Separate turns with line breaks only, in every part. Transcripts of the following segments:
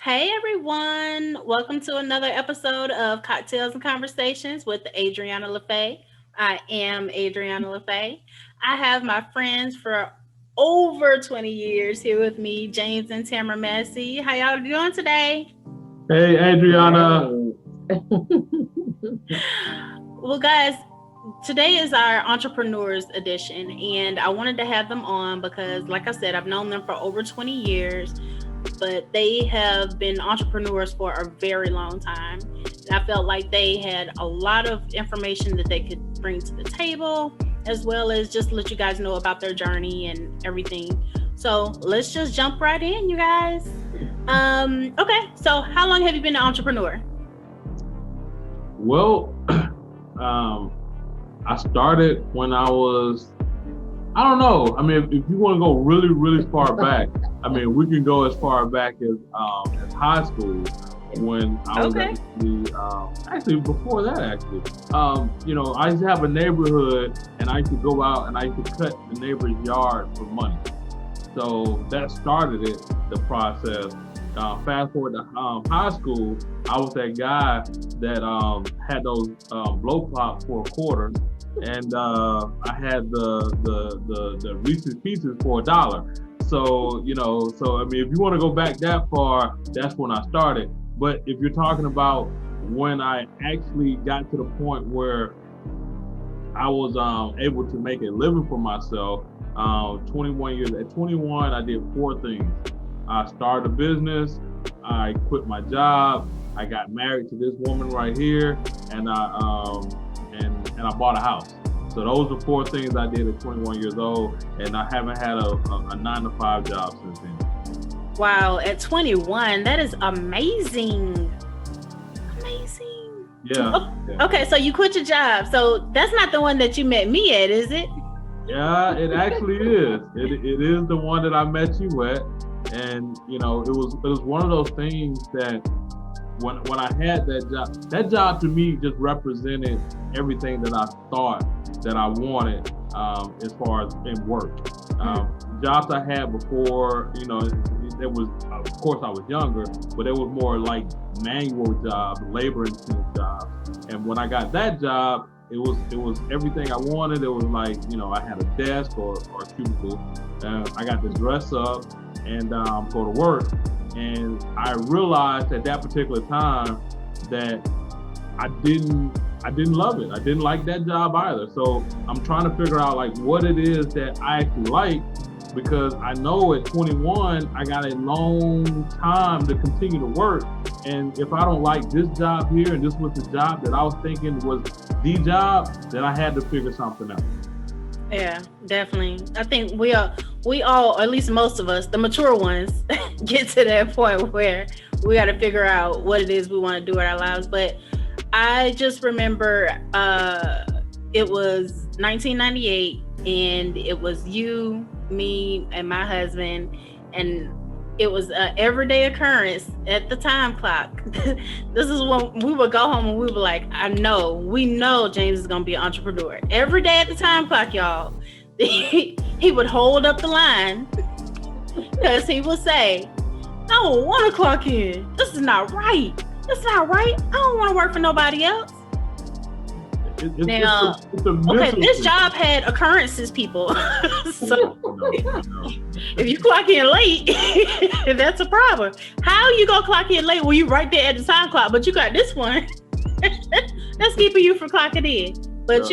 Hey everyone, welcome to another episode of Cocktails and Conversations with A'Driana LaFaye. I am A'Driana LaFaye. I have my friends for over 20 years here with me, James and Tamara Massey. How y'all doing today?
Hey, Adriana.
Well, guys, today is our entrepreneurs edition, and I wanted to have them on because, like I said, I've known them for over 20 years, but they have been entrepreneurs for a very long time. And I felt like they had a lot of information that they could bring to the table, as well as just let you guys know about their journey and everything. So let's just jump right in, you guys. Okay, so how long have you been an entrepreneur?
Well, I started when I don't know. I mean, if you want to go really, really far back, I mean, we can go as far back as high school when I was actually before that, I used to have a neighborhood and I used to go out and I used to cut the neighbor's yard for money. So that started the process. Fast forward to high school, I was that guy that had those blow pops for a quarter, and I had the Reese's Pieces for $1. So I mean, if you want to go back that far, that's when I started. But if you're talking about when I actually got to the point where I was able to make a living for myself, 21 years. At 21, I did 4 things. I started a business, I quit my job, I got married to this woman right here, and I bought a house. So those are 4 things I did at 21 years old, and I haven't had a 9-to-5 job since then.
Wow, at 21, that is amazing. Amazing.
Yeah.
Okay, so you quit your job. So that's not the one that you met me at, is it?
Yeah, it actually is. It is the one that I met you at. And it was one of those things that when I had that job to me just represented everything that I thought that I wanted as far as in work. Jobs I had before, there was, of course I was younger, but it was more like manual jobs, labor intensive jobs. And when I got that job, it was everything I wanted. It was like, I had a desk or a cubicle. I got to dress up and go to work. And I realized at that particular time that I didn't love it. I didn't like that job either. So I'm trying to figure out like what it is that I actually like, because I know at 21, I got a long time to continue to work. And if I don't like this job here, and this was the job that I was thinking was the job, then I had to figure something out.
Yeah, definitely. I think we all, at least most of us, the mature ones, get to that point where we got to figure out what it is we want to do in our lives. But I just remember it was 1998, and it was you, me, and my husband, and it was an everyday occurrence at the time clock. This is when we would go home and we were like, we know James is going to be an entrepreneur. Every day at the time clock, y'all, he would hold up the line because he would say, I don't want to clock in. This is not right. That's not right. I don't want to work for nobody else. Now, this job had occurrences, people. So if you clock in late, that's a problem. How you gonna clock in late when you right there at the time clock, but you got this one that's keeping you from clocking in? But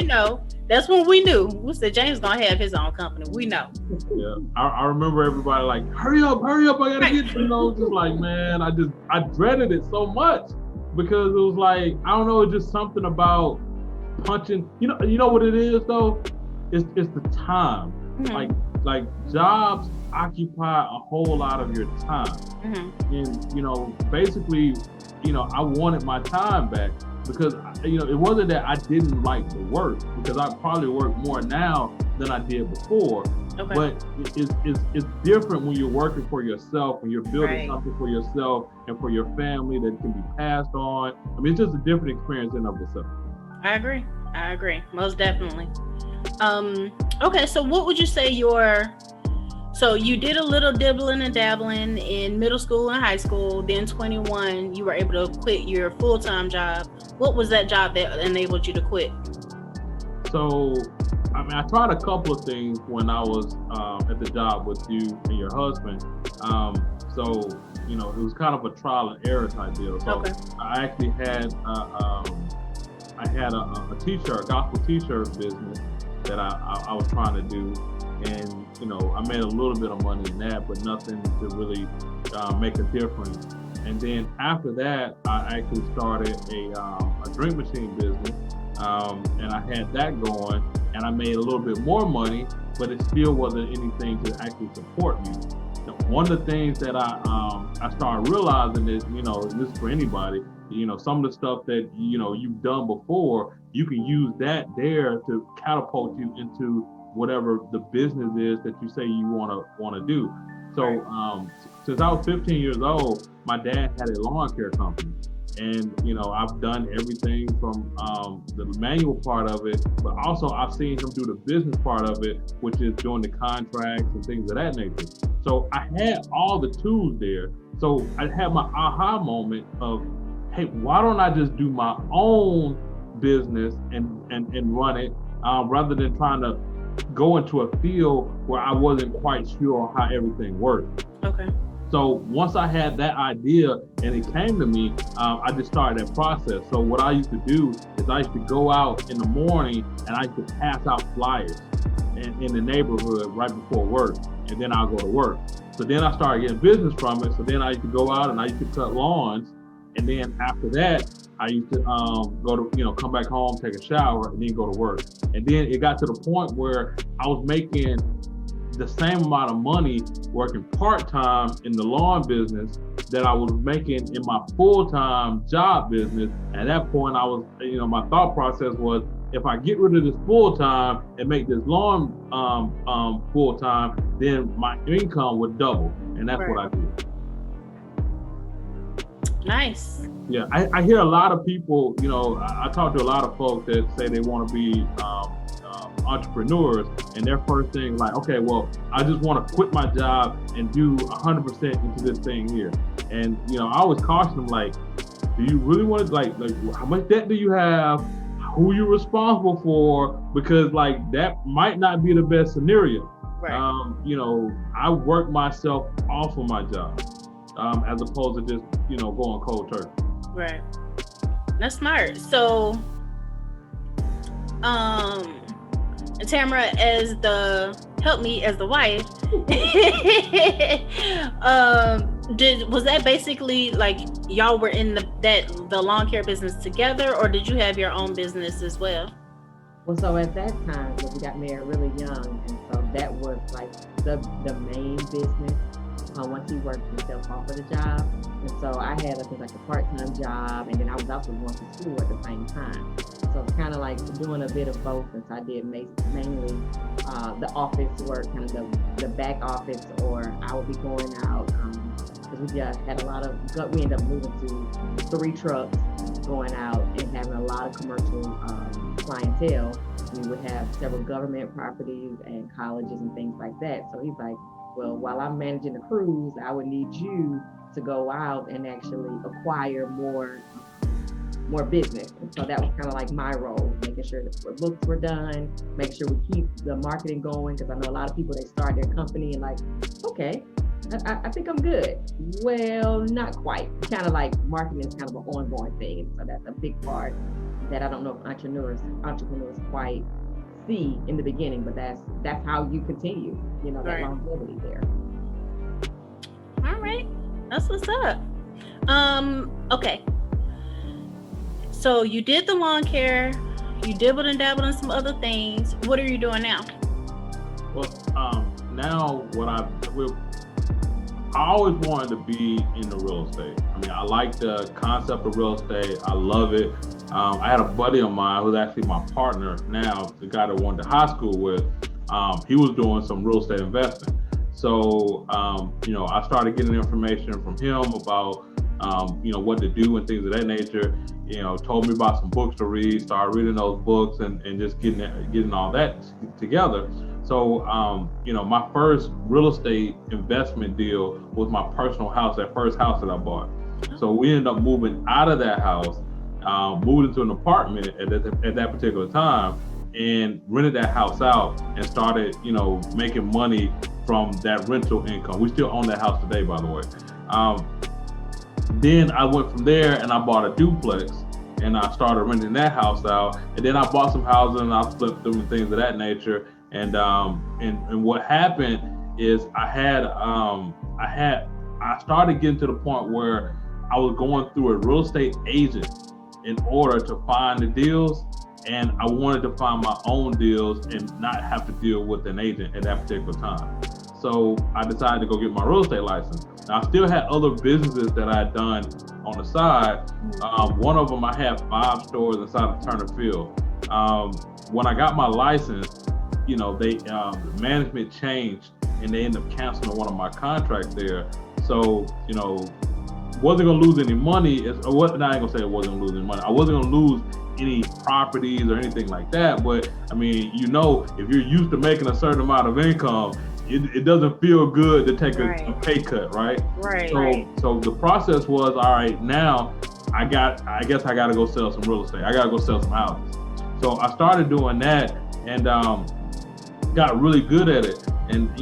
that's when we knew. We said James gonna have his own company. We know.
Yeah, I remember everybody like, hurry up, I gotta get just like, man, I dreaded it so much because it was like, I don't know, it's just something about punching. You know what it is though? It's the time. Mm-hmm. Like jobs occupy a whole lot of your time. Mm-hmm. And basically, I wanted my time back because it wasn't that I didn't like the work, because I probably work more now than I did before. Okay. But it's different when you're working for yourself, when you're building something for yourself and for your family that can be passed on. I mean, it's just a different experience in of itself.
I agree, most definitely. Okay, so what would you say So you did a little dibbling and dabbling in middle school and high school. Then 21, you were able to quit your full-time job. What was that job that enabled you to quit?
So, I mean, I tried a couple of things when I was at the job with you and your husband. So, you know, it was kind of a trial and error type deal. So
Okay.
I actually had a t-shirt, gospel t-shirt business that I was trying to do, and you know, I made a little bit of money in that, but nothing to really make a difference. And then after that, I actually started a drink machine business, and I had that going, and I made a little bit more money, but it still wasn't anything to actually support me. One of the things that I started realizing is, you know, this is for anybody, you know, some of the stuff that, you know, you've done before, you can use that there to catapult you into whatever the business is that you say you want to do. So since I was 15 years old, my dad had a lawn care company. And, you know, I've done everything from the manual part of it, but also I've seen him do the business part of it, which is doing the contracts and things of that nature. So I had all the tools there. So I had my aha moment of, hey, why don't I just do my own business and run it rather than trying to go into a field where I wasn't quite sure how everything worked.
Okay.
So once I had that idea and it came to me, I just started that process. So what I used to do is I used to go out in the morning and I used to pass out flyers in the neighborhood right before work, and then I'll go to work. So then I started getting business from it. So then I used to go out and I used to cut lawns. And then after that, I used to go to, you know, come back home, take a shower, and then go to work. And then it got to the point where I was making the same amount of money working part-time in the lawn business that I was making in my full-time job business. At that point, I was, you know, my thought process was, if I get rid of this full-time and make this lawn full-time, then my income would double. And that's what I did.
Nice.
Yeah, I hear a lot of people, you know, I talk to a lot of folks that say they want to be entrepreneurs, and their first thing like, okay, well, I just want to quit my job and do 100% into this thing here. And, you know, I always caution them, like, do you really want to, like how much debt do you have? Who you're responsible for? Because like that might not be the best scenario.
Right.
You know, I work myself off of my job as opposed to just, you know, going cold turkey.
Right. That's smart. So, Tamara, help me as the wife, was that basically like y'all were in the lawn care business together, or did you have your own business as well?
Well, so at that time, we got married really young, and so that was like the main business. Once he worked himself off of the job, and so I had I think like a part-time job, and then I was also going to school at the same time. So it's kind of like doing a bit of both, since I did mainly the office work, kind of the back office, or I would be going out because we just had a lot of. We ended up moving to 3 trucks, going out and having a lot of commercial clientele. We would have several government properties and colleges and things like that. So he's like, well, while I'm managing the cruise, I would need you to go out and actually acquire more business. And so that was kind of like my role, making sure that the books were done, making sure we keep the marketing going, because I know a lot of people, they start their company and like, okay, I think I'm good. Well, not quite. Kind of like marketing is kind of an ongoing thing. So that's a big part that I don't know if entrepreneurs quite see in the beginning, but that's how you continue, you know, that longevity there.
All right, that's what's up. Okay, so you did the lawn care, you dibbled and dabbled in some other things. What are you doing now?
Well, now I always wanted to be in the real estate. I mean, I like the concept of real estate. I love it. I had a buddy of mine who's actually my partner now, the guy that I went to high school with. He was doing some real estate investing. So, you know, I started getting information from him about, you know, what to do and things of that nature. You know, told me about some books to read, started reading those books and just getting all that together. So, my first real estate investment deal was my personal house, that first house that I bought. So we ended up moving out of that house, moved into an apartment at that particular time, and rented that house out and started, making money from that rental income. We still own that house today, by the way. Then I went from there and I bought a duplex and I started renting that house out. And then I bought some houses and I flipped them and things of that nature. And what happened is I started getting to the point where I was going through a real estate agent in order to find the deals, and I wanted to find my own deals and not have to deal with an agent at that particular time. So I decided to go get my real estate license. Now, I still had other businesses that I had done on the side. One of them, I had 5 stores inside of Turner Field. When I got my license, the management changed and they ended up canceling one of my contracts there. So, wasn't gonna lose any money. I ain't gonna say it wasn't gonna lose any money. I wasn't gonna lose any properties or anything like that. But I mean, if you're used to making a certain amount of income, it doesn't feel good to take a pay cut, right?
Right.
So the process was, all right, now I guess I gotta go sell some real estate. I gotta go sell some houses. So I started doing that and got really good at it and,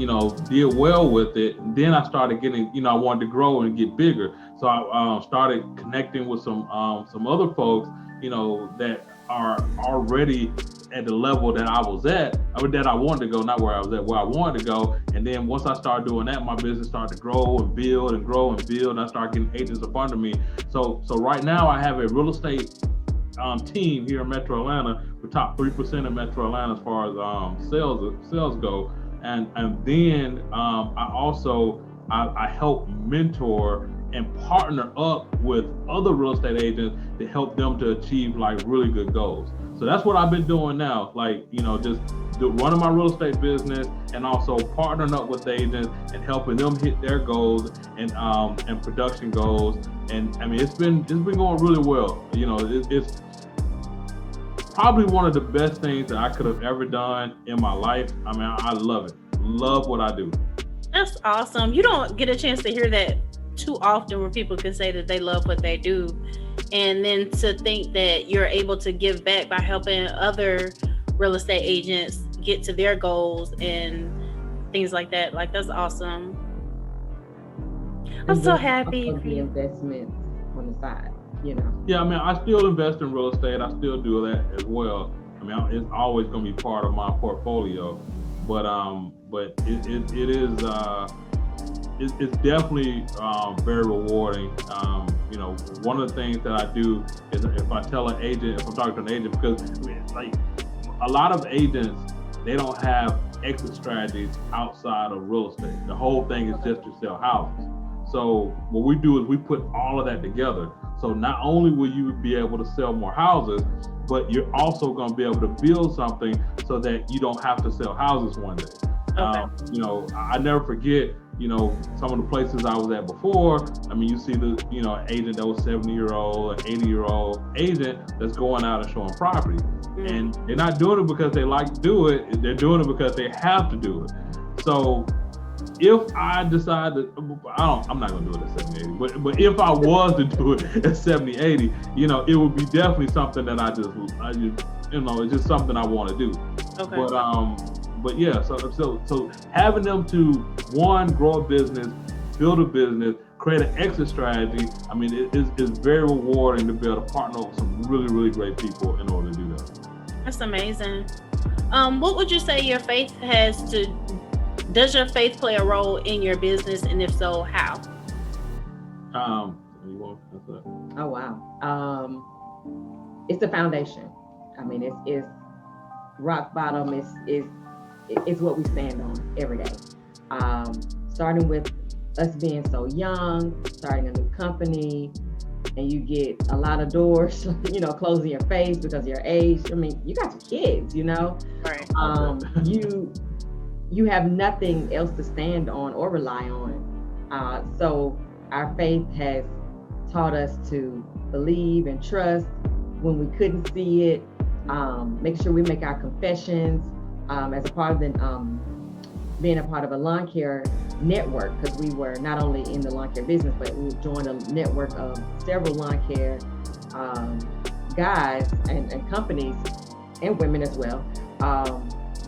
did well with it. And then I started getting, I wanted to grow and get bigger. So I started connecting with some other folks, that are already at the level that I was at, or that I wanted to go, not where I was at, where I wanted to go. And then once I started doing that, my business started to grow and build and grow and build, and I started getting agents up under me. So right now I have a real estate team here in Metro Atlanta. We're top 3% in Metro Atlanta as far as sales go. And then I help mentor and partner up with other real estate agents to help them to achieve like really good goals. So that's what I've been doing now, just running my real estate business and also partnering up with agents and helping them hit their goals and production goals. And I mean, it's been going really well. It's probably one of the best things that I could have ever done in my life. I mean, I love it. Love what I do.
That's awesome. You don't get a chance to hear that too often, where people can say that they love what they do, and then to think that you're able to give back by helping other real estate agents get to their goals and things like that. Like, that's awesome. I'm so happy.
The investments on the side,
Yeah, I mean, I still invest in real estate. I still do that as well. I mean, it's always going to be part of my portfolio, but it is. It's definitely very rewarding. One of the things that I do is if I'm talking to an agent, because like a lot of agents, they don't have exit strategies outside of real estate. The whole thing is just to sell houses. So what we do is we put all of that together. So not only will you be able to sell more houses, but you're also going to be able to build something so that you don't have to sell houses one day. Okay. I never forget, some of the places I was at before. I mean, you see the, agent that was 70-year-old, 80-year-old agent that's going out and showing property. Mm-hmm. And they're not doing it because they like to do it. They're doing it because they have to do it. So if I decide that, I'm not going to do it at 70, 80, but if I was to do it at 70, 80, it would be definitely something that I just it's just something I want to do. Okay. But yeah, so having them to, one, grow a business, build a business, create an exit strategy, I mean, it's very rewarding to be able to partner with some really, really great people in order to do that.
That's amazing. What would you say your faith does your faith play a role in your business, and if so, how?
Oh, wow. It's the foundation. I mean, it's rock bottom. It's what we stand on every day. Starting with us being so young, starting a new company, and you get a lot of doors, closing your face because of your age. I mean, you got your kids, Right. You have nothing else to stand on or rely on. So our faith has taught us to believe and trust when we couldn't see it. Make sure we make our confessions. as a part of the being a part of a lawn care network, because we were not only in the lawn care business, but we joined a network of several lawn care guys and companies and women as well.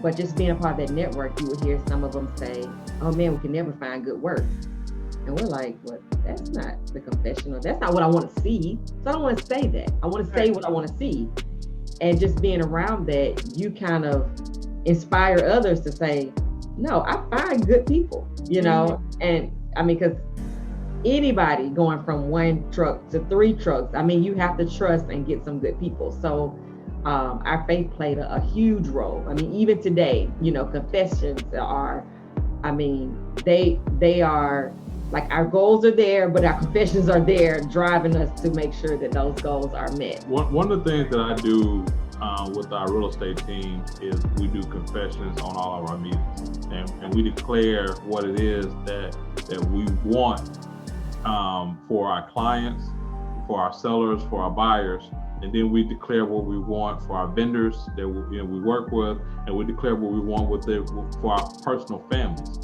But just being a part of that network, you would hear some of them say, "Oh man, we can never find good work." And we're like, "Well, that's not the confessional. That's not what I want to see. So I don't want to say that. I want to say what I want to see." And just being around that, you kind of inspire others to say, "No, I find good people," you know? And I mean, because anybody going from 1 truck to 3 trucks, I mean, you have to trust and get some good people. So our faith played a huge role. I mean, even today, you know, confessions are, I mean, they are like, our goals are there, but our confessions are there driving us to make sure that those goals are met.
One of the things that I do with our real estate team is we do confessions on all of our meetings, and we declare what it is that we want for our clients, for our sellers, for our buyers, and then we declare what we want for our vendors that we work with, and we declare what we want for our personal families.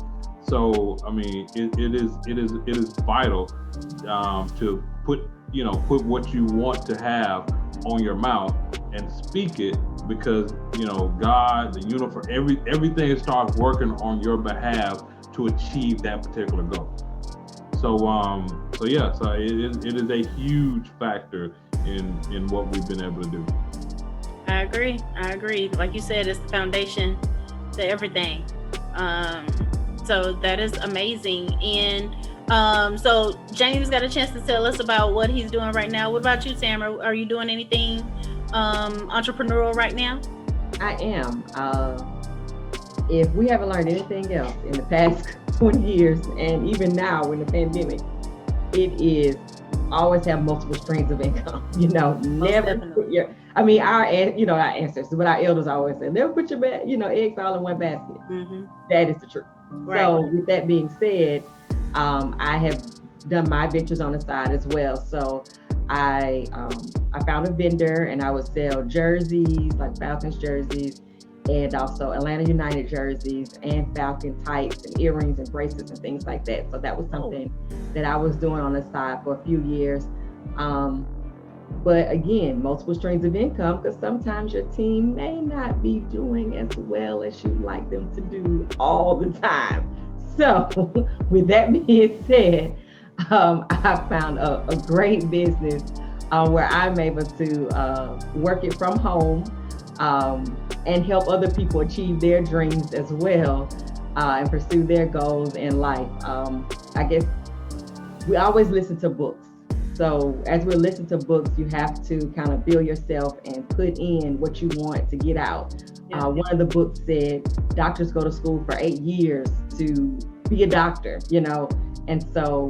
So I mean, it is vital to put what you want to have on your mouth and speak it, because God, the universe, everything starts working on your behalf to achieve that particular goal. So it is a huge factor in what we've been able to do.
I agree. Like you said, it's the foundation to everything. So that is amazing. And so James got a chance to tell us about what he's doing right now. What about you, Tamara? Are you doing anything entrepreneurial right now?
I am. If we haven't learned anything else in the past 20 years, and even now in the pandemic, it is always have multiple streams of income. Never put our ancestors, but our elders always said, never put your eggs all in one basket. Mm-hmm. That is the truth. Right. So with that being said, I have done my ventures on the side as well. So I found a vendor, and I would sell jerseys, like Falcons jerseys, and also Atlanta United jerseys, and Falcon tights and earrings and bracelets and things like that. So that was something that I was doing on the side for a few years. But again, multiple streams of income, because sometimes your team may not be doing as well as you'd like them to do all the time. So with that being said, I found a great business where I'm able to work it from home and help other people achieve their dreams as well, and pursue their goals in life. I guess we always listen to books. So as we listen to books, you have to kind of build yourself and put in what you want to get out. Yeah. One of the books said doctors go to school for 8 years to be a doctor, and so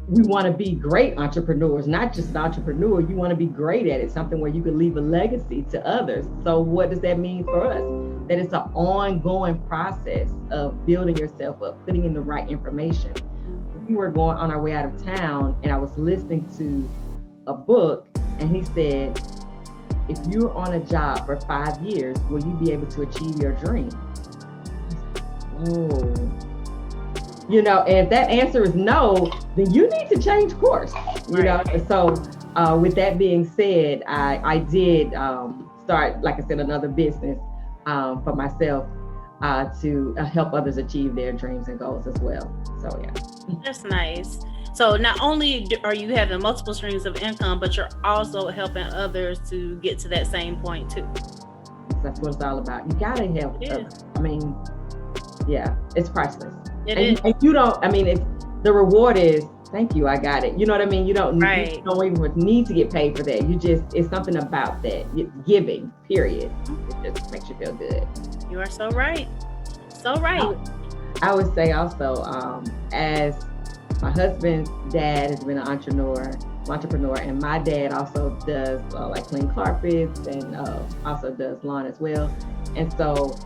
we want to be great entrepreneurs, not just an entrepreneur. You want to be great at it, something where you can leave a legacy to others. So what does that mean for us? That it's an ongoing process of building yourself up, putting in the right information. We were going on our way out of town, and I was listening to a book, and he said, if you're on a job for 5 years, will you be able to achieve your dream? And if that answer is no, then you need to change course. So with that being said, I did start, like I said, another business for myself to help others achieve their dreams and goals as well. So yeah.
That's nice. So not only are you having multiple streams of income, but you're also helping others to get to that same point too.
That's what it's all about. You gotta help others. I mean, yeah, it's priceless. And you don't, it's the reward is, thank you, I got it. You know what I mean? You don't even need to get paid for that. It's something about that. Giving, period. It just makes you feel good.
You are so right. So right.
I would say also, as my husband's dad has been an entrepreneur, and my dad also does like clean carpets and also does lawn as well. And so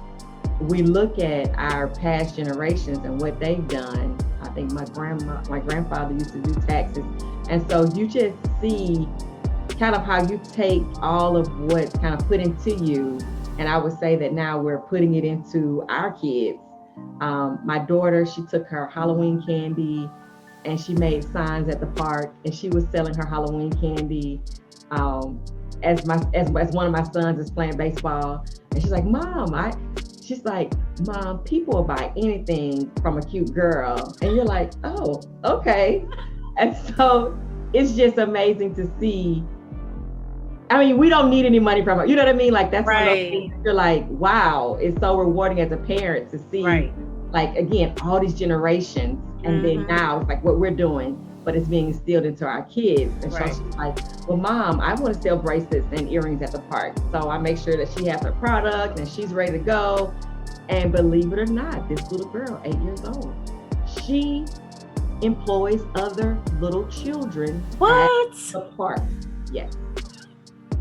we look at our past generations and what they've done. I think my grandfather used to do taxes. And so you just see kind of how you take all of what's kind of put into you And I would say that now we're putting it into our kids. My daughter, she took her Halloween candy and she made signs at the park, and she was selling her Halloween candy as one of my sons is playing baseball. And she's like, she's like, Mom, people will buy anything from a cute girl. And you're like, oh, okay. And so it's just amazing to see. I mean, we don't need any money from it. You know what I mean? Like, that's one of those things you're like, wow, it's so rewarding as a parent to see, like, again, all these generations. And then now it's like what we're doing, but it's being instilled into our kids. And so she's like, well, Mom, I want to sell bracelets and earrings at the park. So I make sure that she has her product and she's ready to go. And believe it or not, this little girl, 8 years old, she employs other little children at the park. Yes.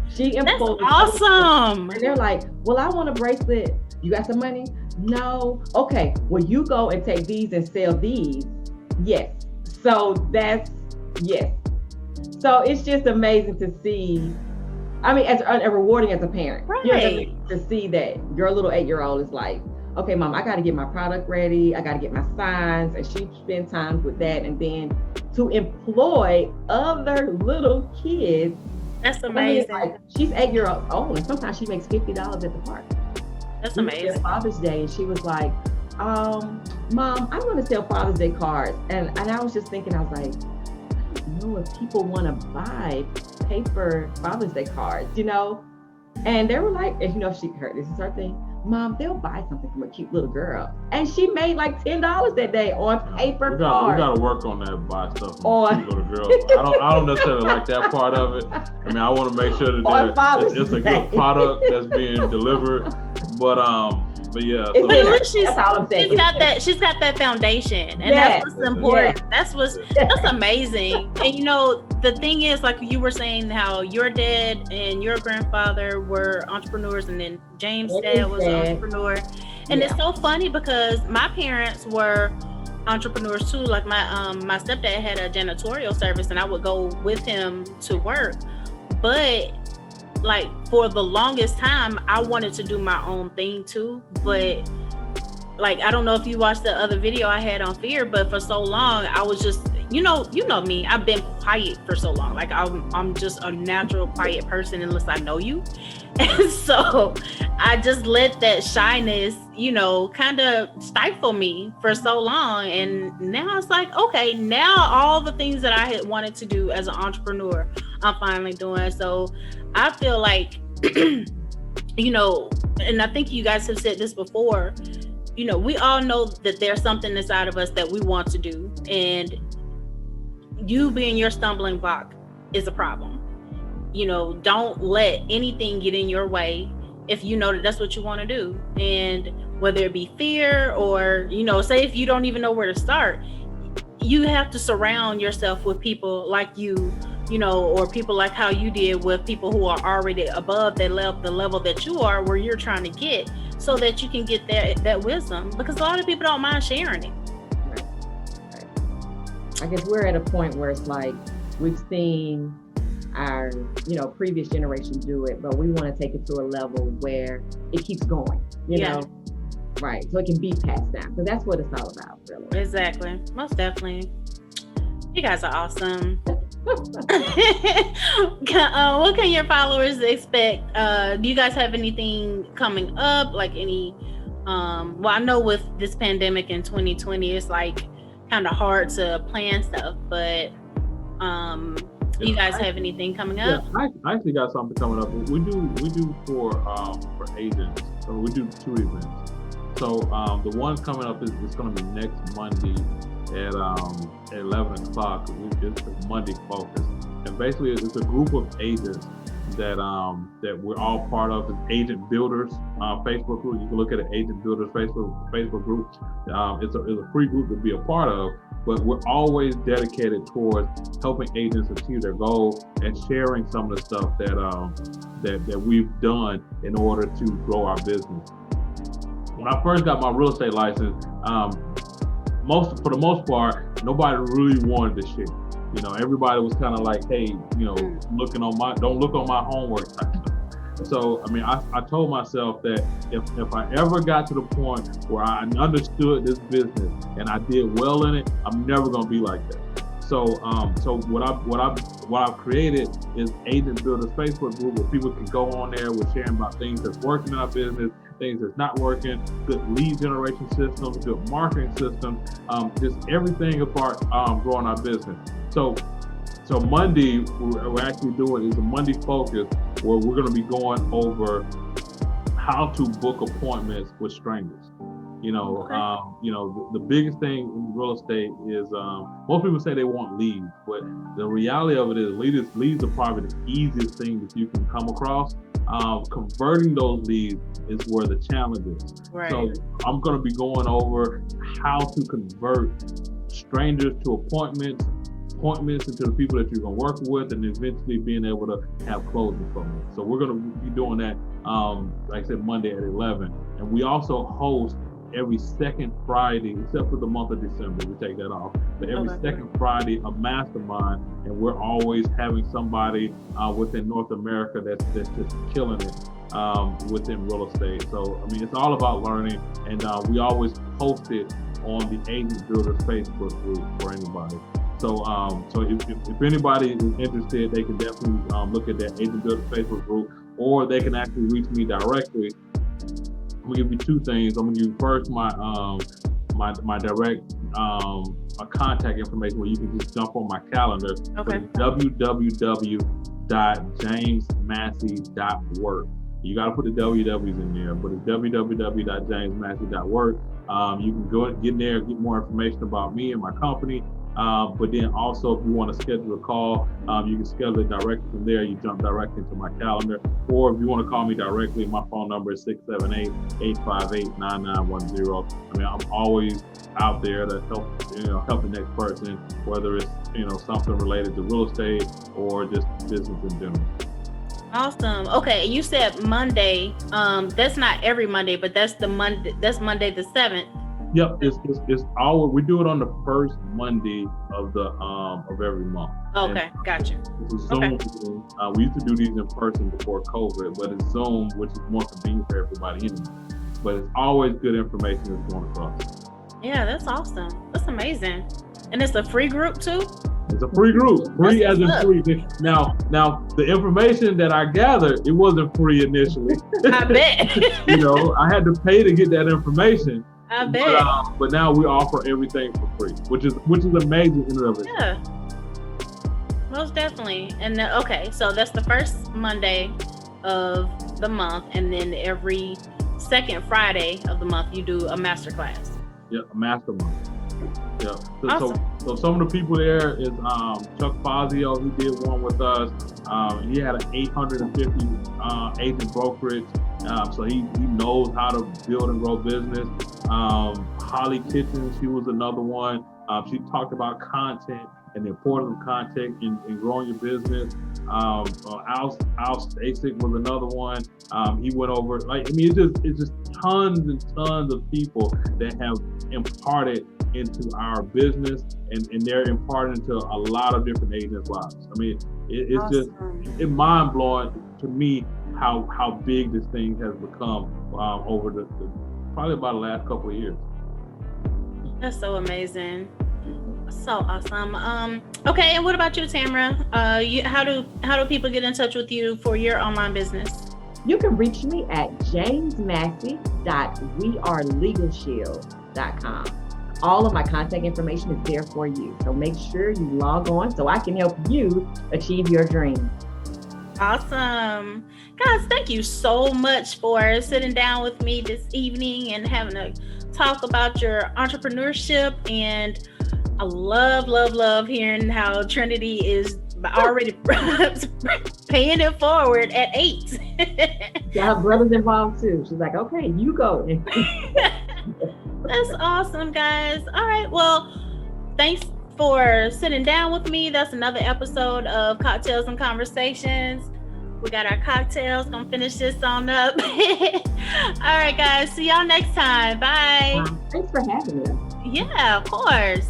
She employs.
That's awesome.
And they're like, well, I want a bracelet. You got some money? No. Okay. Well, you go and take these and sell these. Yes. So that's, yes. So it's just amazing to see. I mean, as rewarding as a parent.
Right.
You know what I mean? To see that your little 8-year-old is like, okay, Mom, I got to get my product ready. I got to get my signs. And she spends time with that. And then to employ other little kids.
That's amazing.
I mean, like, she's 8 years old, and sometimes she makes $50 at the park.
That's amazing.
Father's Day, and she was like, Mom, I'm going to sell Father's Day cards. And I was just thinking, I was like, I don't know if people want to buy paper Father's Day cards, you know? And they were like, and you know, she heard this is her thing. Mom, they'll buy something from a cute little girl. And she made like $10 that day on paper cards.
We got to work on that, buy stuff from cute little girls. I don't necessarily like that part of it. I mean, I want to make sure that it's a good product that's being delivered. But yeah. So
but at least she's got that foundation, and that's what's important. That's amazing. And you know, the thing is, like you were saying, how your dad and your grandfather were entrepreneurs, and then James' dad was an entrepreneur. And it's so funny because my parents were entrepreneurs too. Like my stepdad had a janitorial service, and I would go with him to work. But like for the longest time, I wanted to do my own thing too. But like, I don't know if you watched the other video I had on fear, but for so long I was just, you know me, I've been quiet for so long. Like I'm just a natural quiet person unless I know you. And so I just let that shyness, you know, kind of stifle me for so long. And now it's like, okay, now all the things that I had wanted to do as an entrepreneur, I'm finally doing. So I feel like, you know, and I think you guys have said this before, you know, we all know that there's something inside of us that we want to do. And you being your stumbling block is a problem. You know, don't let anything get in your way if you know that that's what you want to do. And whether it be fear or, you know, say if you don't even know where to start, you have to surround yourself with people like you know, or people like how you did with people who are already above the level that you are, where you're trying to get, so that you can get that wisdom. Because a lot of people don't mind sharing it.
Right. I guess we're at a point where it's like we've seen our, you know, previous generation do it, but we want to take it to a level where it keeps going, you know? Right. So it can be passed down. So that's what it's all about, really.
Exactly. Most definitely. You guys are awesome. What can your followers expect? Do you guys have anything coming up? Like any, well, I know with this pandemic in 2020, it's like kind of hard to plan stuff, but do you guys have anything coming up?
Yeah, I actually got something coming up. We do for agents. So we do 2 events. So the one coming up is going to be next Monday at 11 o'clock. It's Monday focused, and basically it's a group of agents that we're all part of. It's Agent Builders Facebook group. You can look at an Agent Builders Facebook group. It's a free group to be a part of, but we're always dedicated towards helping agents achieve their goal and sharing some of the stuff that we've done in order to grow our business. When I first got my real estate license, for the most part, nobody really wanted to share. You know, everybody was kind of like, hey, you know, don't look on my homework type stuff. So, I mean, I told myself that if I ever got to the point where I understood this business and I did well in it, I'm never going to be like that. So, what I've created is Agent Builders Facebook group where people can go on there. We're sharing about things that's working in our business, things that's not working, good lead generation systems, good marketing systems, just everything about growing our business. So Monday, we're actually doing is a Monday focus where we're going to be going over how to book appointments with strangers. The biggest thing in real estate is most people say they want leads, but the reality of it is leads are probably the easiest thing that you can come across. Converting those leads is where the challenge is.
Right.
So I'm going to be going over how to convert strangers to appointments into the people that you're going to work with, and eventually being able to have closing from them. So we're going to be doing that, like I said, Monday at 11. And we also host every second Friday, except for the month of December, we take that off. But every second Friday, a mastermind, and we're always having somebody within North America that's just killing it within real estate. So, I mean, it's all about learning, and we always post it on the Agent Builders Facebook group for anybody. So if anybody is interested, they can definitely look at that Agent Builders Facebook group, or they can actually reach me directly. I'm gonna give you two things. I'm gonna give you first my direct contact information where you can just jump on my calendar.
Okay.
www.jamesmassey.work. You got to put the WWs in there, but it's www.jamesmassey.work. You can go and get in there, get more information about me and my company. But then also, if you want to schedule a call, you can schedule it directly from there. You jump directly into my calendar. Or if you want to call me directly, my phone number is 678-858-9910. I mean, I'm always out there to help the next person, whether it's, something related to real estate or just business in general.
Awesome. Okay, you said Monday. That's not every Monday, but that's Monday the 7th.
Yep, we do it on the first Monday of every month.
Okay, gotcha.
It's a Zoom meeting. We used to do these in person before COVID, but it's Zoom, which is more convenient for everybody anyway. But it's always good information that's going across.
Yeah, that's awesome. That's amazing. And it's a free group too?
It's a free group, free as in free. Now, the information that I gathered, it wasn't free initially.
I bet.
I had to pay to get that information.
I bet.
But now we offer everything for free, which is amazing in and of itself.
Yeah, most definitely. And so that's the first Monday of the month, and then every second Friday of the month you do a masterclass.
Yeah, a mastermind. Yeah.
Awesome.
So some of the people there is Chuck Fazio. He did one with us. He had an 850 agent brokerage. So he knows how to build and grow business. Holly Kitchen, she was another one. She talked about content and the importance of content in growing your business. Al Stasic was another one. He went over, it's just tons and tons of people that have imparted into our business, and they're imparting into a lot of different agents' lives. I mean, it's awesome. It's mind blowing to me how big this thing has become over the probably about the last couple of years.
That's so amazing. So awesome. Okay, and what about you, Tamara? How do people get in touch with you for your online business?
You can reach me at jamesmassey.wearelegalshield.com. All of my contact information is there for you. So make sure you log on so I can help you achieve your dreams.
Awesome. Guys, thank you so much for sitting down with me this evening and having a talk about your entrepreneurship. And I love hearing how Trinity is already paying it forward at 8.
Yeah, her brother's involved too. She's like, okay, you go.
That's awesome, guys. All right, well, thanks for sitting down with me. That's another episode of Cocktails and Conversations. We got our cocktails. Gonna finish this on up. All right, guys. See y'all next time. Bye.
Thanks for having me.
Yeah, of course.